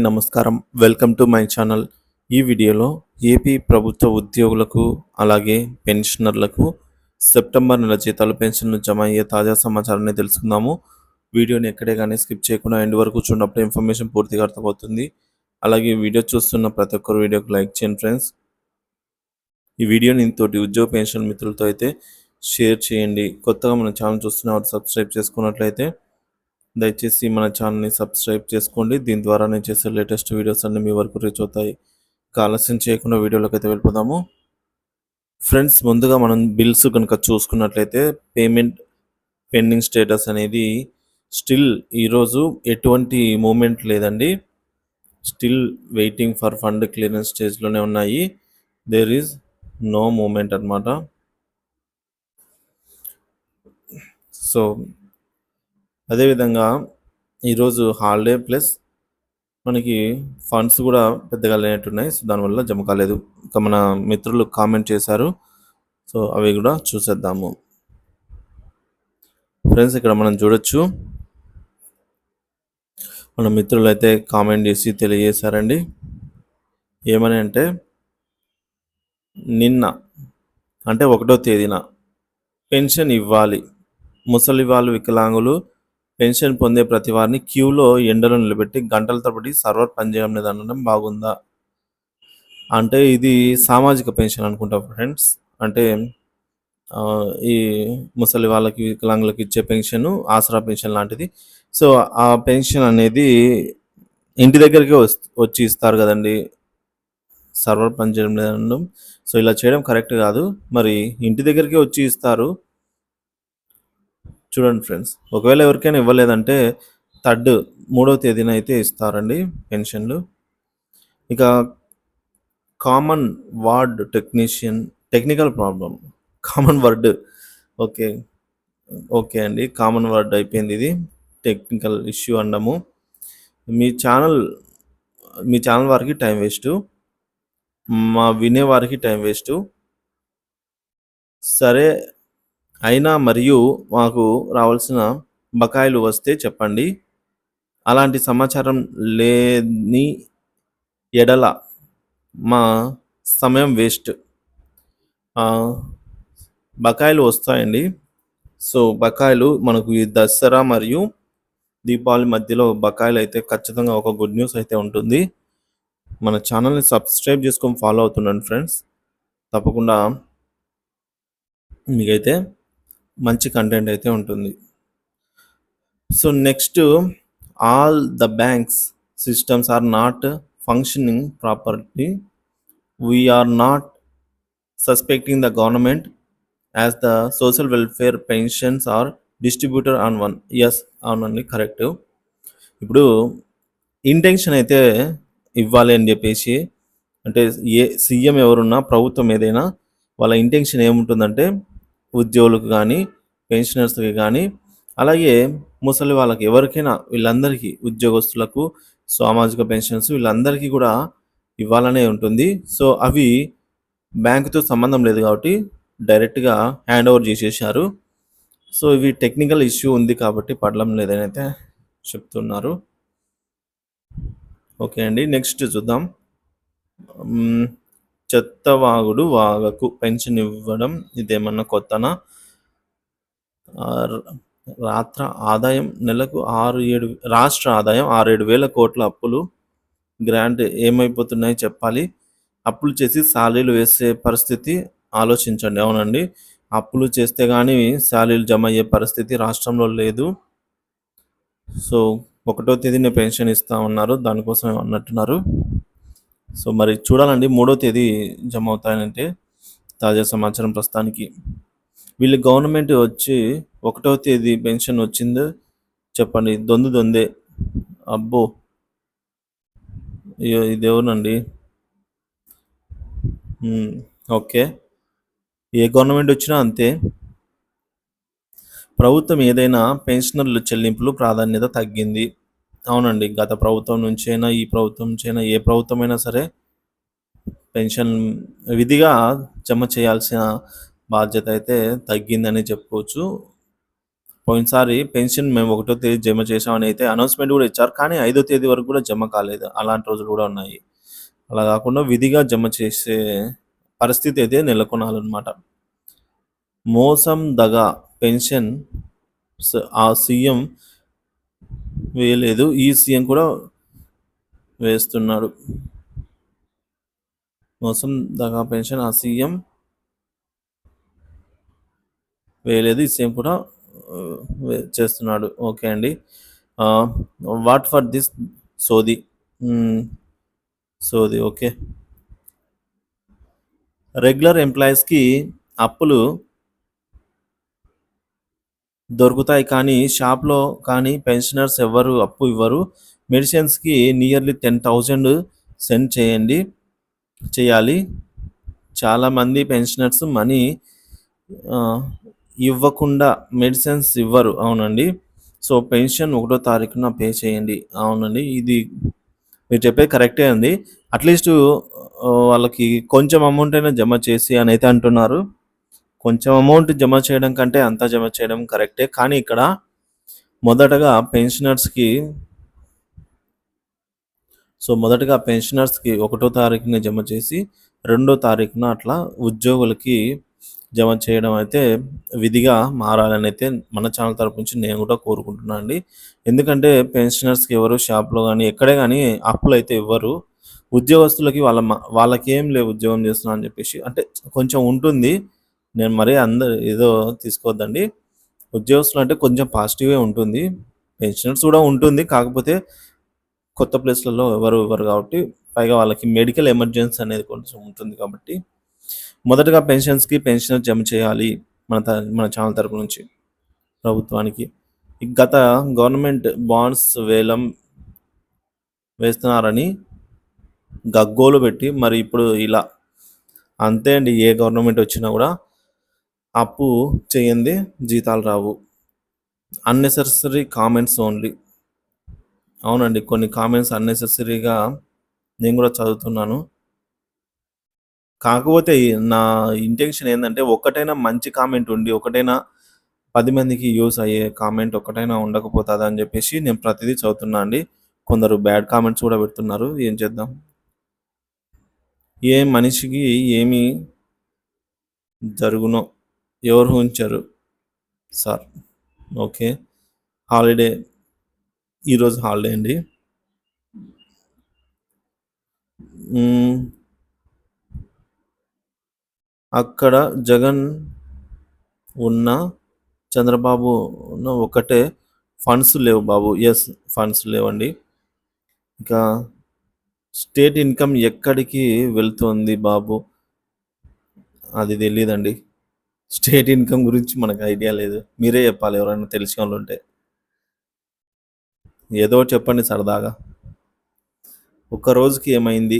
నమస్కారం. Welcome to my channel. ఈ వీడియోలో ఏపీ ప్రభుత్వ ఉద్యోగులకు అలాగే పెన్షనర్లకు సెప్టెంబర్ నెల జీతాలు పెన్షన్లు జమ అయ్యే తాజా సమాచారాన్ని తెలుసుకుందాము. వీడియోని ఎక్కడే కానీ స్కిప్ చేయకుండా ఎండ్ వరకు చూడనప్పుడు ఇన్ఫర్మేషన్ పూర్తిగా అర్థమవుతుంది. అలాగే వీడియో చూస్తున్న ప్రతి ఒక్కరు వీడియోకి లైక్ చేయండి ఫ్రెండ్స్. ఈ వీడియోని తోటి ఉద్యోగ పెన్షన్ మిత్రులతో అయితే షేర్ చేయండి. కొత్తగా మన ఛానల్ చూస్తున్న వారు సబ్స్క్రైబ్ చేసుకున్నట్లయితే దయచేసి మన ఛానల్ని సబ్స్క్రైబ్ చేసుకోండి. దీని ద్వారా నేను చేసే లేటెస్ట్ వీడియోస్ అన్నీ మీ వరకు రీచ్ అవుతాయి. ఆలస్యం చేయకుండా వీడియోలోకి అయితే వెళ్ళిపోదాము. ఫ్రెండ్స్, ముందుగా మనం బిల్స్ కనుక చూసుకున్నట్లయితే పేమెంట్ పెండింగ్ స్టేటస్ అనేది స్టిల్ ఈరోజు ఎటువంటి మూమెంట్ లేదండి. Still waiting for fund clearance స్టేజ్లోనే ఉన్నాయి. దేర్ ఈజ్ నో మూమెంట్ అనమాట. సో అదేవిధంగా ఈరోజు హాలిడే ప్లస్ మనకి ఫండ్స్ కూడా పెద్దగా లేనట్టున్నాయి. సో దానివల్ల జమ కాలేదు. ఇక మన మిత్రులు కామెంట్ చేశారు. సో అవి కూడా చూసేద్దాము. ఫ్రెండ్స్, ఇక్కడ మనం చూడొచ్చు, మన మిత్రులు అయితే కామెంట్ చేసి తెలియజేశారండి. ఏమని అంటే, నిన్న అంటే 1వ తేదీన పెన్షన్ ఇవ్వాలి. ముసలి వాళ్ళు, వికలాంగులు పెన్షన్ పొందే ప్రతి వారిని క్యూలో ఎండలో నిలబెట్టి గంటల తరబడి సర్వర్ పనిచేయడం లేదనడం బాగుందా? అంటే ఇది సామాజిక పెన్షన్ అనుకుంటా ఫ్రెండ్స్. అంటే ఈ ముసలి వాళ్ళకి, వికలాంగులకి ఇచ్చే పెన్షన్ ఆసరా పెన్షన్ లాంటిది. సో ఆ పెన్షన్ అనేది ఇంటి దగ్గరికి వచ్చి ఇస్తారు కదండి, సర్వర్ పనిచేయడం లేదనడం. సో ఇలా చేయడం కరెక్ట్ కాదు. మరి ఇంటి దగ్గరికి వచ్చి ఇస్తారు. చూడండి ఫ్రెండ్స్, ఒకవేళ ఎవరికైనా ఇవ్వలేదంటే 3వ తేదీన అయితే ఇస్తారండి పెన్షన్లు. ఇక common ward technician technical problem, common word okay అండి, కామన్ వర్డ్ అయిపోయింది. ఇది టెక్నికల్ ఇష్యూ అనడము. మీ ఛానల్ వారికి టైం వేస్ట్, మా వినేవారికి టైం వేస్ట్. సరే అయినా మరియు మాకు రావాల్సిన బకాయిలు వస్తే చెప్పండి. అలాంటి సమాచారం లేని ఎడల మా సమయం వేస్ట్. బకాయిలు వస్తాయండి. సో బకాయిలు మనకు ఈ దసరా మరియు దీపావళి మధ్యలో బకాయిలు అయితే ఖచ్చితంగా ఒక గుడ్ న్యూస్ అయితే ఉంటుంది. మన ఛానల్ని సబ్స్క్రైబ్ చేసుకొని ఫాలో అవుతుండండి ఫ్రెండ్స్. తప్పకుండా మీకైతే మంచి కంటెంట్ అయితే ఉంటుంది. So next, all the banks systems are not functioning properly. We are not suspecting the government as the social welfare pensions are distributed on one. Yes, అవునండి, కరెక్ట్. ఇప్పుడు intention అయితే ఇవ్వాలి అని చెప్పేసి, అంటే సీఎం ఎవరున్నా, ప్రభుత్వం ఏదైనా, వాళ్ళ ఇంటెన్షన్ ఏముంటుందంటే ఉద్యోగులకు కానీ, పెన్షనర్స్కి కానీ, అలాగే ముసలి వాళ్ళకి, ఎవరికైనా, వీళ్ళందరికీ, ఉద్యోగస్తులకు, సామాజిక పెన్షన్స్, వీళ్ళందరికీ కూడా ఇవ్వాలనే ఉంటుంది. సో అవి బ్యాంకుతో సంబంధం లేదు కాబట్టి డైరెక్ట్గా హ్యాండ్ ఓవర్ చేసేసారు. సో ఇవి టెక్నికల్ ఇష్యూ ఉంది కాబట్టి పడడం లేదని అయితే చెప్తున్నారు. ఓకే అండి, నెక్స్ట్ చూద్దాం. చెత్తవాగుడు వాగకు పెన్షన్ ఇవ్వడం ఇదేమన్నా కొత్తనా? రాష్ట్ర ఆదాయం 6-7 వేల కోట్ల అప్పులు గ్రాంట్ ఏమైపోతున్నాయి చెప్పాలి. అప్పులు చేసి శాలరీలు వేసే పరిస్థితి ఆలోచించండి. అవునండి, అప్పులు చేస్తే కానీ శాలరీలు జమ అయ్యే పరిస్థితి రాష్ట్రంలో లేదు. సో 1వ తేదీనే పెన్షన్ ఇస్తా ఉన్నారు, దానికోసం అన్నట్టున్నారు. సో మరి చూడాలండి, 3వ తేదీ జమ అవుతాయంటే తాజా సమాచారం ప్రస్తుతానికి. వీళ్ళు గవర్నమెంట్ వచ్చి 1వ తేదీ పెన్షన్ వచ్చిందో చెప్పండి. దొందే. అబ్బో, ఇదేవునండి. ఓకే, ఏ గవర్నమెంట్ వచ్చినా అంతే. ప్రభుత్వం ఏదైనా పెన్షనర్ల చెల్లింపులు ప్రాధాన్యత తగ్గింది. అవునండి, గత ప్రభుత్వం నుంచి అయినా, ఈ ప్రభుత్వం నుంచి అయినా, ఏ ప్రభుత్వమైనా సరే పెన్షన్ విధిగా జమ చేయాల్సిన బాధ్యత అయితే తగ్గిందని చెప్పుకోవచ్చు. పోయినసారి పెన్షన్ మేము 1వ తేదీ జమ చేశామని అయితే అనౌన్స్‌మెంట్ కూడా ఇచ్చారు. కానీ 5వ తేదీ వరకు కూడా జమ కాలేదు. అలాంటి రోజులు కూడా ఉన్నాయి. అలా కాకుండా విధిగా జమ చేసే పరిస్థితి అయితే నెలకొనాలన్నమాట. మోసం దగా పెన్షన్ ఆ సీఎం వేయలేదు. ఈ సీఎం కూడా వేస్తున్నాడు. మోసం దగా పెన్షన్ ఆ సీఎం వేయలేదు. ఈ సీఎం కూడా చేస్తున్నాడు. ఓకే అండి. వాట్ ఫర్ దిస్ సోది సోది ఓకే. రెగ్యులర్ ఎంప్లాయీస్కి అప్పులు దొరుకుతాయి కానీ షాప్లో కానీ పెన్షనర్స్ ఎవరు అప్పు ఇవ్వరు. మెడిసిన్స్కి నియర్లీ 10,000 సెండ్ చేయాలి. చాలామంది పెన్షనర్స్ మనీ ఇవ్వకుండా మెడిసిన్స్ ఇవ్వరు. అవునండి. సో పెన్షన్ 1వ తారీఖున పే చేయండి. అవునండి. ఇది మీరు చెప్పేది కరెక్టే అండి. అట్లీస్ట్ వాళ్ళకి కొంచెం అమౌంట్ అయినా జమ చేసి అని అయితే అంటున్నారు. కొంచెం అమౌంట్ జమ చేయడం కంటే అంతా జమ చేయడం కరెక్టే. కానీ ఇక్కడ మొదటగా పెన్షనర్స్కి 1వ తారీఖున జమ చేసి 2వ తారీఖున అట్లా ఉద్యోగులకి జమ చేయడం అయితే విధిగా మారాలని అయితే మన ఛానల్ తరపు నుంచి నేను కూడా కోరుకుంటున్నాను అండి. ఎందుకంటే పెన్షనర్స్కి ఎవరు షాప్లో కానీ ఎక్కడే కానీ అప్పులు అయితే ఇవ్వరు. ఉద్యోగస్తులకి వాళ్ళకేం లేవు ఉద్యోగం చేస్తున్నా అని చెప్పేసి అంటే కొంచెం ఉంటుంది. నేను మరీ ఏదో తీసుకోవద్దండి. ఉద్యోగస్తులు అంటే కొంచెం పాజిటివే ఉంటుంది. పెన్షనర్స్ కూడా ఉంటుంది. కాకపోతే కొత్త ప్లేస్లలో ఎవరు ఇవ్వరు కాబట్టి పైగా వాళ్ళకి మెడికల్ ఎమర్జెన్సీ అనేది కొంచెం ఉంటుంది కాబట్టి మొదటగా పెన్షనర్ జమ చేయాలి మన ఛానల్ తరపు నుంచి ప్రభుత్వానికి. గత గవర్నమెంట్ బాండ్స్ వేలం వేస్తున్నారని గగ్గోలు పెట్టి మరి ఇప్పుడు ఇలా అంతే అండి. ఏ గవర్నమెంట్ వచ్చినా కూడా అప్పు చేయందే జీతాలు రావు. Unnecessary comments only. అవునండి. కొన్ని కామెంట్స్ అన్నెసెసరీగా నేను కూడా చదువుతున్నాను. కాకపోతే నా ఇంటెన్షన్ ఏందంటే ఒకటైనా మంచి కామెంట్ ఉండి, ఒకటైనా 10 మందికి యూజ్ అయ్యే కామెంట్ ఒకటైనా ఉండకపోతుందా అని చెప్పేసి నేను ప్రతిదీ చదువుతున్నా అండి. కొందరు బ్యాడ్ కామెంట్స్ కూడా పెడుతున్నారు. ఏం చేద్దాం? ఏ మనిషికి ఏమి జరుగునో ఎవరు ఊహించరు సార్. ఓకే. హాలిడే ఈరోజు హాలిడే అండి. అక్కడ జగన్ ఉన్న చంద్రబాబు ఉన్న ఒకటే ఫండ్స్ లేవు బాబు. ఎస్, ఫండ్స్ లేవండి. ఇంకా స్టేట్ ఇన్కమ్ ఎక్కడికి వెళ్తుంది బాబు? అది తెలియదండి. స్టేట్ ఇన్కమ్ గురించి మనకు ఐడియా లేదు. మీరే చెప్పాలి ఎవరైనా తెలిసిన వాళ్ళు ఉంటే. ఏదో చెప్పండి సరదాగా. ఒక్క రోజుకి ఏమైంది?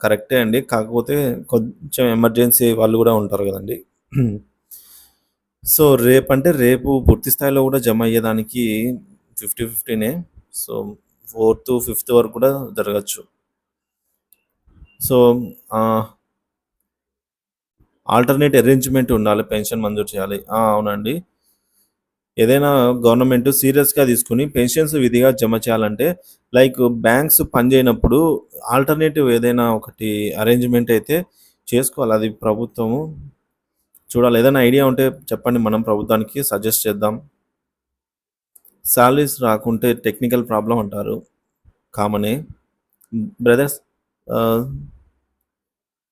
కరెక్టే అండి. కాకపోతే కొంచెం ఎమర్జెన్సీ వాళ్ళు కూడా ఉంటారు కదండి. సో రేపు పూర్తి స్థాయిలో కూడా జమ అయ్యేదానికి 50-50నే. సో 4th, 5th వరకు కూడా జరగచ్చు. సో ఆల్టర్నేట్ అరేంజ్మెంట్ ఉండాలి. పెన్షన్ మంజూరు చేయాలి. అవునండి. ఏదైనా గవర్నమెంట్ సీరియస్గా తీసుకుని పెన్షన్స్ విధిగా జమ చేయాలంటే లైక్ బ్యాంక్స్ పనిచేయనప్పుడు ఆల్టర్నేటివ్ ఏదైనా ఒకటి అరేంజ్మెంట్ అయితే చేసుకోవాలి. అది ప్రభుత్వము చూడాలి. ఏదైనా ఐడియా ఉంటే చెప్పండి, మనం ప్రభుత్వానికి సజెస్ట్ చేద్దాం. శాలరీస్ రాకుంటే టెక్నికల్ ప్రాబ్లం అంటారు. కామనే బ్రదర్స్.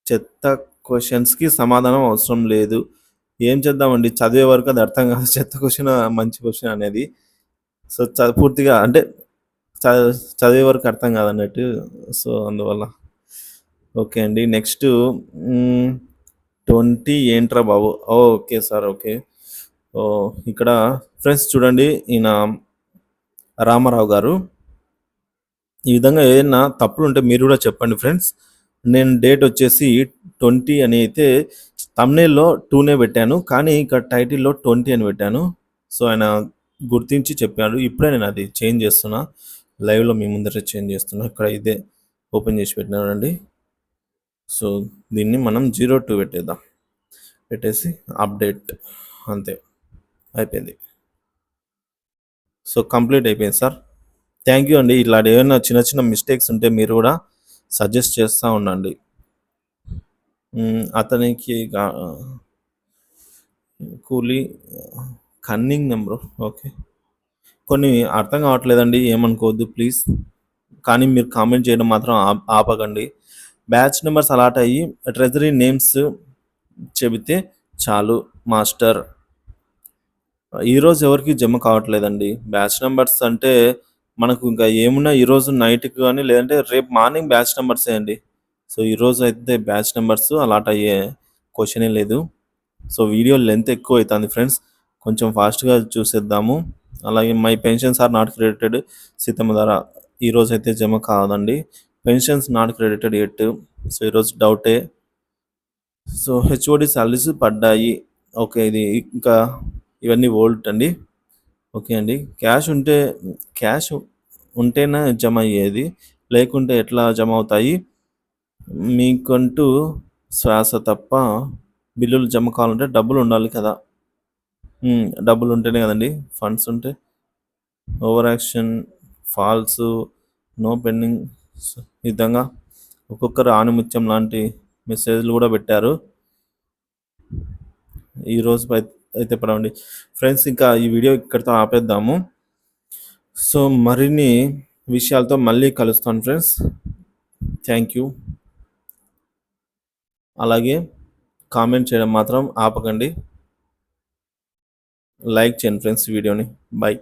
చెత్త క్వశ్చన్స్కి సమాధానం అవసరం లేదు. ఏం చేద్దామండి, చదివే వరకు అది అర్థం కాదు. చెత్త క్వశ్చన్ మంచి క్వశ్చన్ అనేది. సో పూర్తిగా అంటే చదివే వరకు అర్థం కాదన్నట్టు. సో అందువల్ల ఓకే అండి. నెక్స్ట్ 20 ఏంట్రా బాబు? Okay sir, okay. ఇక్కడ ఫ్రెండ్స్ చూడండి, ఈయన రామారావు గారు ఈ విధంగా ఏదైనా తప్పులు ఉంటే మీరు కూడా చెప్పండి ఫ్రెండ్స్. నేను డేట్ వచ్చేసి 20 అని అయితే తమ్నేల్లో 2నే పెట్టాను, కానీ ఇక్కడ టైటిల్లో 20 అని పెట్టాను. సో ఆయన గుర్తించి చెప్పాడు. ఇప్పుడే నేను అది చేంజ్ చేస్తున్నా, లైవ్లో మీ ముందర చేంజ్ చేస్తున్నా. ఇక్కడ ఇదే ఓపెన్ చేసి పెట్టినానండి. సో దీన్ని మనం 02 పెట్టేద్దాం. పెట్టేసి అప్డేట్, అంతే అయిపోయింది. సో కంప్లీట్ అయిపోయింది సార్. థ్యాంక్ యూ అండి. ఇలాంటి ఏమైనా చిన్న చిన్న మిస్టేక్స్ ఉంటే మీరు కూడా సజెస్ట్ చేస్తూ ఉండండి. అతనికి కూలీ కన్నింగ్ నెంబరు ఓకే. కొన్ని అర్థం కావట్లేదండి, ఏమనుకోవద్దు ప్లీజ్. కానీ మీరు కామెంట్ చేయడం మాత్రం ఆపకండి. బ్యాచ్ నెంబర్స్ అలాట్ అయ్యి ట్రెజరీ నేమ్స్ చెబితే చాలు మాస్టర్. ఈరోజు ఎవరికి జమ కావట్లేదండి. బ్యాచ్ నెంబర్స్ అంటే మనకు ఇంకా ఏమున్నా ఈరోజు నైట్కి కానీ లేదంటే రేపు మార్నింగ్ బ్యాచ్ నెంబర్సే అండి. సో ఈరోజు అయితే బ్యాచ్ నెంబర్స్ అలాట్ అయ్యే క్వశ్చనే లేదు. సో వీడియో లెంత్ ఎక్కువ అవుతుంది ఫ్రెండ్స్, కొంచెం ఫాస్ట్గా చూసేద్దాము. అలాగే my pensions are not credited Seethamma ధర ఈరోజు అయితే జమ కాదండి. Pensions not credited yet. So ఈరోజు డౌటే. సో హెచ్ఓడి సాలరీస్ పడ్డాయి. ఓకే, ఇది ఇంకా ఇవన్నీ ఓల్డ్ అండి. ఓకే అండి. క్యాష్ ఉంటేనే జమ అయ్యేది, లేకుంటే ఎట్లా జమ అవుతాయి? మీకంటూ శ్వాస తప్ప బిల్లులు జమ కావాలంటే డబ్బులు ఉండాలి కదా. డబ్బులు ఉంటేనే కదండి ఫండ్స్ ఉంటే. Over action, falls, no pending, ఈ విధంగా ఒక్కొక్కరు ఆణిముత్యం లాంటి మెసేజ్లు కూడా పెట్టారు. ఈరోజు అయితే పడవండి ఫ్రెండ్స్. ఇంకా ఈ వీడియో ఇక్కడితో ఆపేద్దాము. సో మరిన్ని విషయాలతో మళ్ళీ కలుస్తాను ఫ్రెండ్స్. Thank you. అలాగే కామెంట్ చేయడం మాత్రం ఆపకండి. లైక్ చేయండి ఫ్రెండ్స్ వీడియోని. బై.